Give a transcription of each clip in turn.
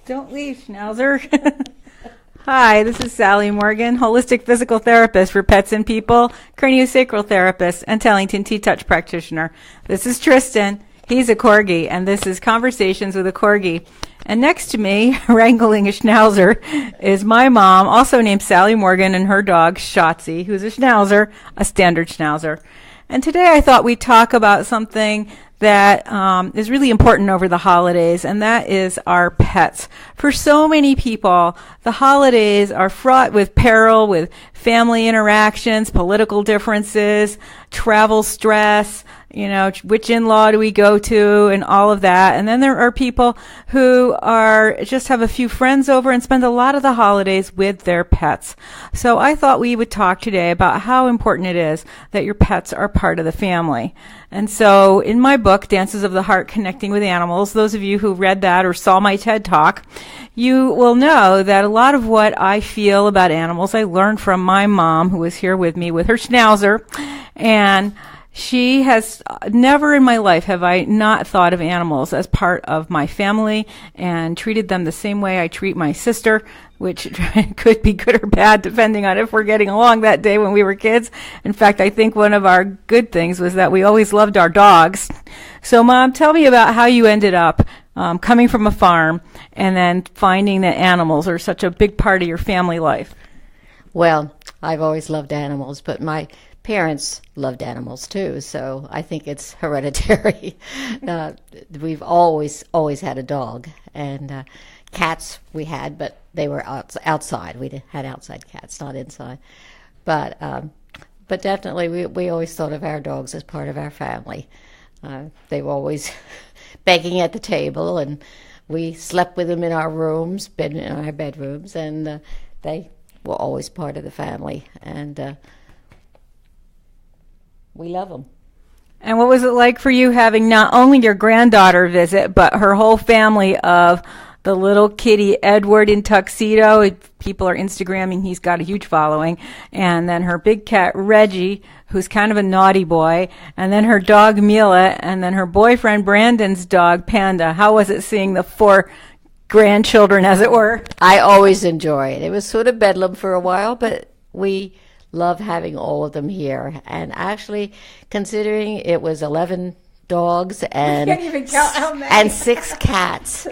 Don't leave, Schnauzer. Hi, this is Sally Morgan, holistic physical therapist for pets and people, craniosacral therapist, and Tellington T-Touch practitioner. This is Tristan. He's a Corgi, and this is Conversations with a Corgi. And next to me, wrangling a Schnauzer, is my mom, also named Sally Morgan, and her dog, Shotzi, who's a Schnauzer, a standard Schnauzer. And today I thought we'd talk about something that is really important over the holidays, and that is our pets. For so many people, the holidays are fraught with peril, with family interactions, political differences, travel stress, which in-law do we go to, and all of that. And then there are people who just have a few friends over and spend a lot of the holidays with their pets. So I thought we would talk today about how important it is that your pets are part of the family. And so in my book, Dances of the Heart, Connecting with Animals, those of you who read that or saw my TED Talk, you will know that a lot of what I feel about animals, I learned from my mom, who was here with me with her Schnauzer. And she has never in my life have I not thought of animals as part of my family and treated them the same way I treat my sister, which could be good or bad depending on if we're getting along that day when we were kids. In fact, I think one of our good things was that we always loved our dogs. So, Mom, tell me about how you ended up coming from a farm and then finding that animals are such a big part of your family life. Well, I've always loved animals, but my parents loved animals too, so I think it's hereditary. We've always had a dog, and cats we had, but they were outside. We had outside cats, not inside. But definitely we always thought of our dogs as part of our family. They were always begging at the table, and we slept with them in our rooms, in our bedrooms, and they were always part of the family. And we love them. And what was it like for you having not only your granddaughter visit, but her whole family of the little kitty Edward in tuxedo? People are Instagramming. He's got a huge following. And then her big cat Reggie, who's kind of a naughty boy. And then her dog Mila. And then her boyfriend Brandon's dog Panda. How was it seeing the 4 grandchildren, as it were? I always enjoy it. It was sort of bedlam for a while, but we love having all of them here. And actually, considering it was 11 dogs and can't even count how many. And 6 cats,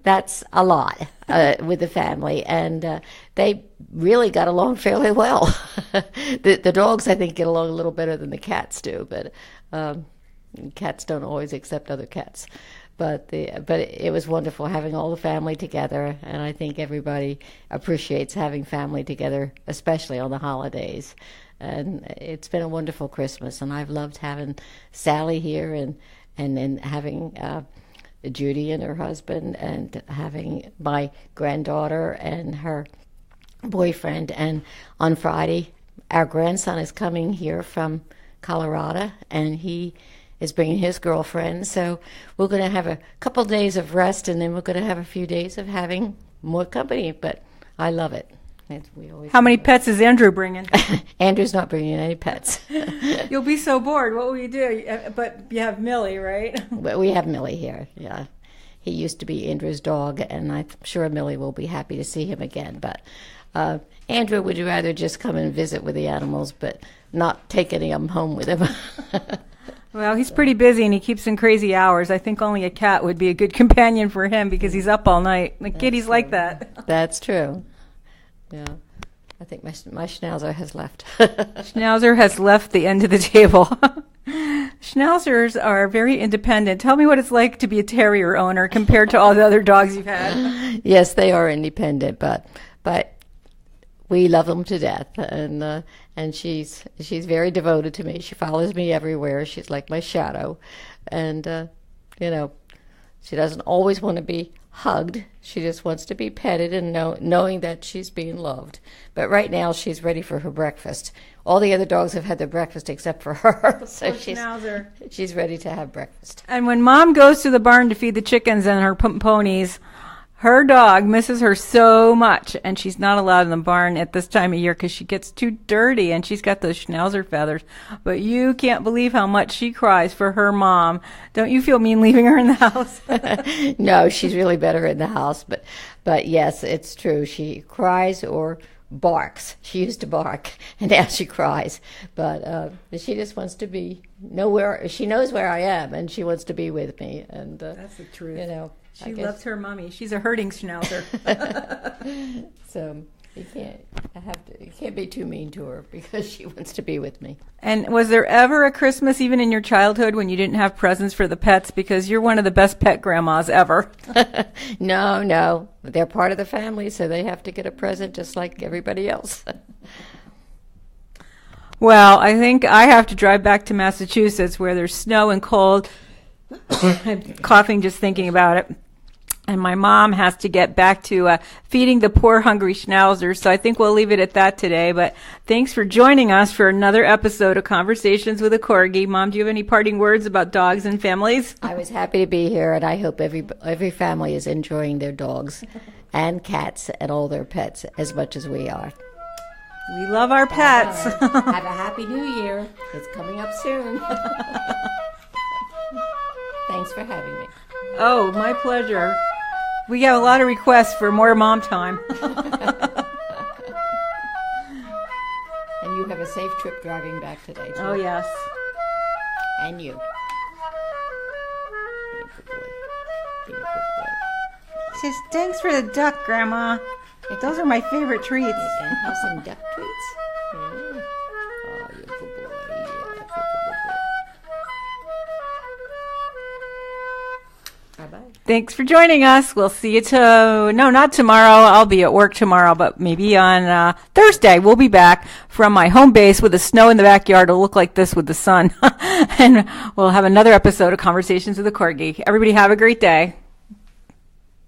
that's a lot with the family. And they really got along fairly well. The dogs, I think, get along a little better than the cats do, but cats don't always accept other cats. But it was wonderful having all the family together, and I think everybody appreciates having family together, especially on the holidays. And it's been a wonderful Christmas, and I've loved having Sally here, and then having Judy and her husband, and having my granddaughter and her boyfriend. And on Friday, our grandson is coming here from Colorado, and he is bringing his girlfriend. So we're going to have a couple of days of rest, and then we're going to have a few days of having more company. But I love it. How many pets is Andrew bringing? Andrew's not bringing any pets. You'll be so bored. What will you do? But you have Millie, right? But we have Millie here, yeah. He used to be Andrew's dog, and I'm sure Millie will be happy to see him again. But Andrew would rather just come and visit with the animals, but not take any of them home with him. Well, he's pretty busy, and he keeps in crazy hours. I think only a cat would be a good companion for him because he's up all night. The kitties like that. That's true. Yeah. I think my Schnauzer has left. Schnauzer has left the end of the table. Schnauzers are very independent. Tell me what it's like to be a terrier owner compared to all the other dogs you've had. Yes, they are independent, but we love them to death, and she's very devoted to me. She follows me everywhere. She's like my shadow, and she doesn't always want to be hugged. She just wants to be petted and knowing that she's being loved. But right now, she's ready for her breakfast. All the other dogs have had their breakfast except for her, so she's ready to have breakfast. And when Mom goes to the barn to feed the chickens and her ponies, Her dog misses her so much, and she's not allowed in the barn at this time of year because she gets too dirty, and she's got those schnauzer feathers. But you can't believe how much she cries for her mom. Don't you feel mean leaving her in the house? No, she's really better in the house. But yes, it's true. She cries or barks. She used to bark, and now she cries. But she just wants to be nowhere. She knows where I am, and she wants to be with me. And that's the truth. You know. She loves her mommy. She's a herding schnauzer. So you can't be too mean to her because she wants to be with me. And was there ever a Christmas, even in your childhood, when you didn't have presents for the pets? Because you're one of the best pet grandmas ever. No. They're part of the family, so they have to get a present just like everybody else. Well, I think I have to drive back to Massachusetts where there's snow and cold. I'm coughing just thinking about it. And my mom has to get back to feeding the poor hungry schnauzers. So I think we'll leave it at that today. But thanks for joining us for another episode of Conversations with a Corgi. Mom, do you have any parting words about dogs and families? I was happy to be here, and I hope every family is enjoying their dogs and cats and all their pets as much as we are. We love our pets. Have a happy new year. It's coming up soon. Thanks for having me. Oh, my pleasure. We have a lot of requests for more mom time. And you have a safe trip driving back today, too. Oh, yes. And you. Be a good boy. Be a good boy. Says, thanks for the duck, Grandma. Those are my favorite treats. And have some duck treats? Yeah. Oh, you're a good boy. Yeah, you're a good boy. Bye-bye. Thanks for joining us. We'll see you not tomorrow. I'll be at work tomorrow, but maybe on Thursday we'll be back from my home base with the snow in the backyard. It'll look like this with the sun. And we'll have another episode of Conversations with a Corgi. Everybody have a great day.